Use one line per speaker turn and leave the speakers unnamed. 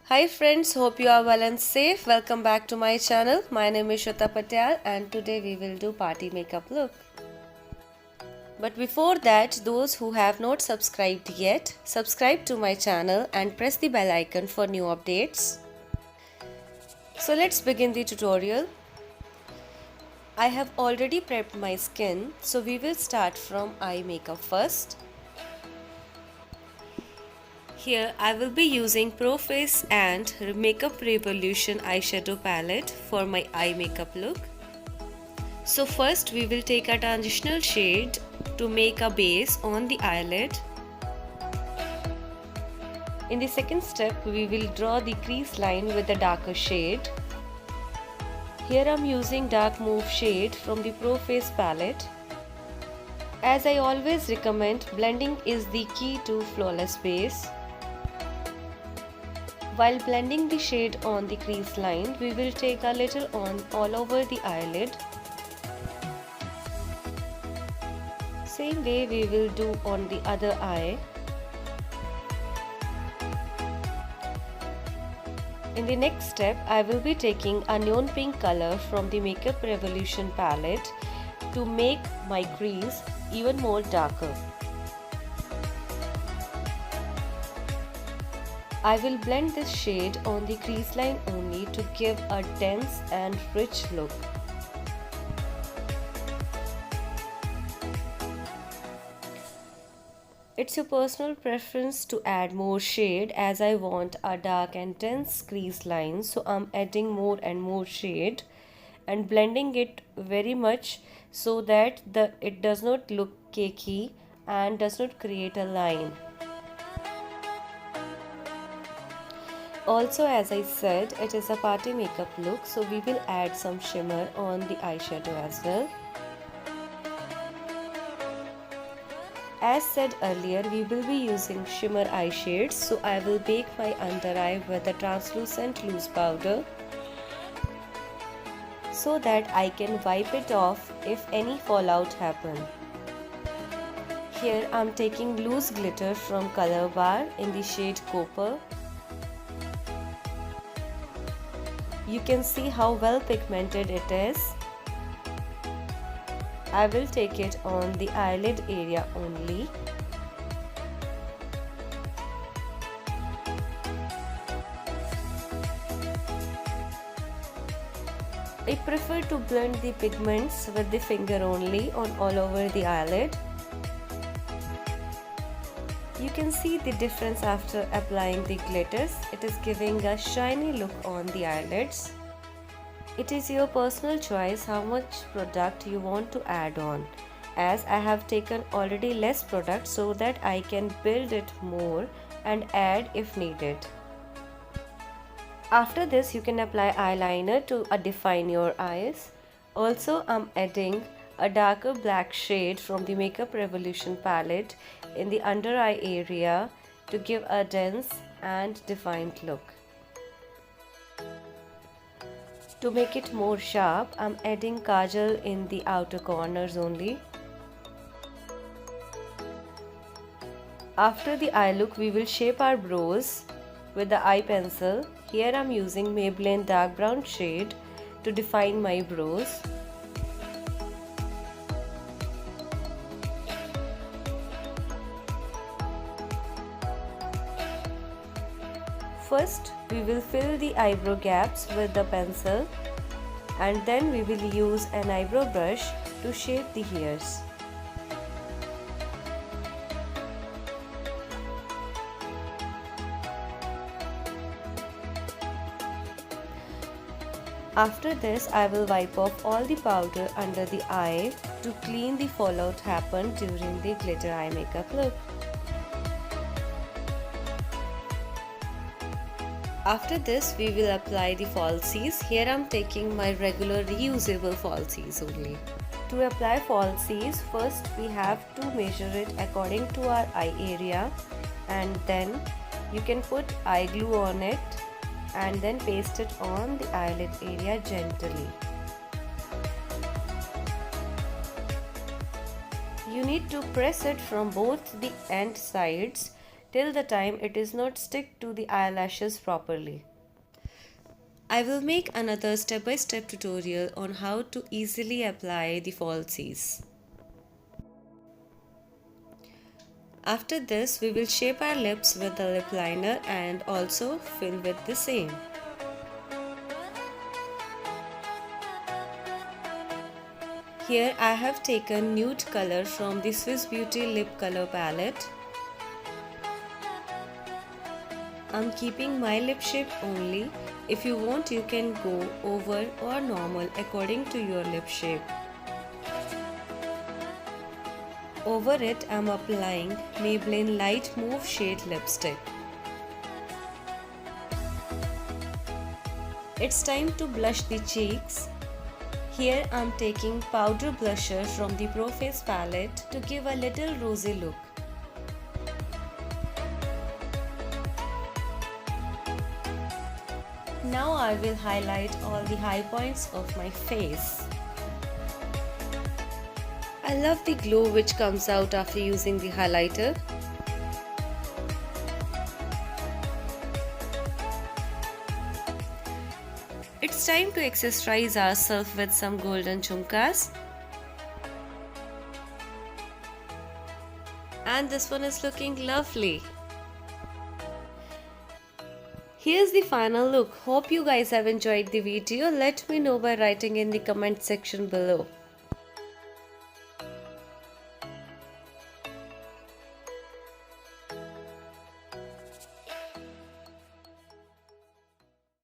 Hi friends, hope you are well and safe. Welcome back to my channel. My name is Shweta Patel and today we will do party makeup look. But before that, those who have not subscribed yet, subscribe to my channel and press the bell icon for new updates. So let's begin the tutorial. I have already prepped my skin, so we will start from eye makeup first. Here I will be using Pro Face and Makeup Revolution eyeshadow palette for my eye makeup look. So first we will take a transitional shade to make a base on the eyelid. In the second step we will draw the crease line with a darker shade. Here I am using dark mauve shade from the Pro Face palette. As I always recommend, blending is the key to flawless base. While blending the shade on the crease line, we will take a little on all over the eyelid. Same way we will do on the other eye. In the next step, I will be taking a neon pink color from the Makeup Revolution palette to make my crease even more darker. I will blend this shade on the crease line only to give a dense and rich look. It's your personal preference to add more shade, as I want a dark and dense crease line, so I'm adding more and more shade and blending it very much so that it does not look cakey and does not create a line. Also, as I said, it is a party makeup look, so we will add some shimmer on the eyeshadow as well. As said earlier, we will be using shimmer eye shades, so I will bake my under eye with a translucent loose powder so that I can wipe it off if any fallout happen. Here I am taking loose glitter from Color Bar in the shade Copper. You can see how well pigmented it is. I will take it on the eyelid area only. I prefer to blend the pigments with the finger only on all over the eyelid. You can see the difference after applying the glitters. It is giving a shiny look on the eyelids. It is your personal choice how much product you want to add on, as I have taken already less product so that I can build it more and add if needed. After this, you can apply eyeliner to define your eyes. Also, I'm adding a darker black shade from the Makeup Revolution palette in the under eye area to give a dense and defined look. To make it more sharp, I'm adding kajal in the outer corners only. After the eye look, we will shape our brows with the eye pencil. Here I'm using Maybelline dark brown shade to define my brows. First, we will fill the eyebrow gaps with the pencil and then we will use an eyebrow brush to shape the hairs. After this, I will wipe off all the powder under the eye to clean the fallout happened during the glitter eye makeup look. After this, we will apply the falsies. Here I am taking my regular reusable falsies only. To apply falsies, first we have to measure it according to our eye area, and then you can put eye glue on it and then paste it on the eyelid area gently. You need to press it from both the end sides till the time it is not stick to the eyelashes properly. I will make another step-by-step tutorial on how to easily apply the falsies. After this, we will shape our lips with the lip liner and also fill with the same. Here I have taken nude color from the Swiss Beauty lip color palette. I'm keeping my lip shape only. If you want, you can go oval or normal according to your lip shape. Over it, I'm applying Maybelline Light Mauve Shade Lipstick. It's time to blush the cheeks. Here I'm taking powder blusher from the Pro Face palette to give a little rosy look. Now I will highlight all the high points of my face. I love the glow which comes out after using the highlighter. It's time to accessorize ourselves with some golden jhumkas. And this one is looking lovely. Here's the final look. Hope you guys have enjoyed the video. Let me know by writing in the comment section below.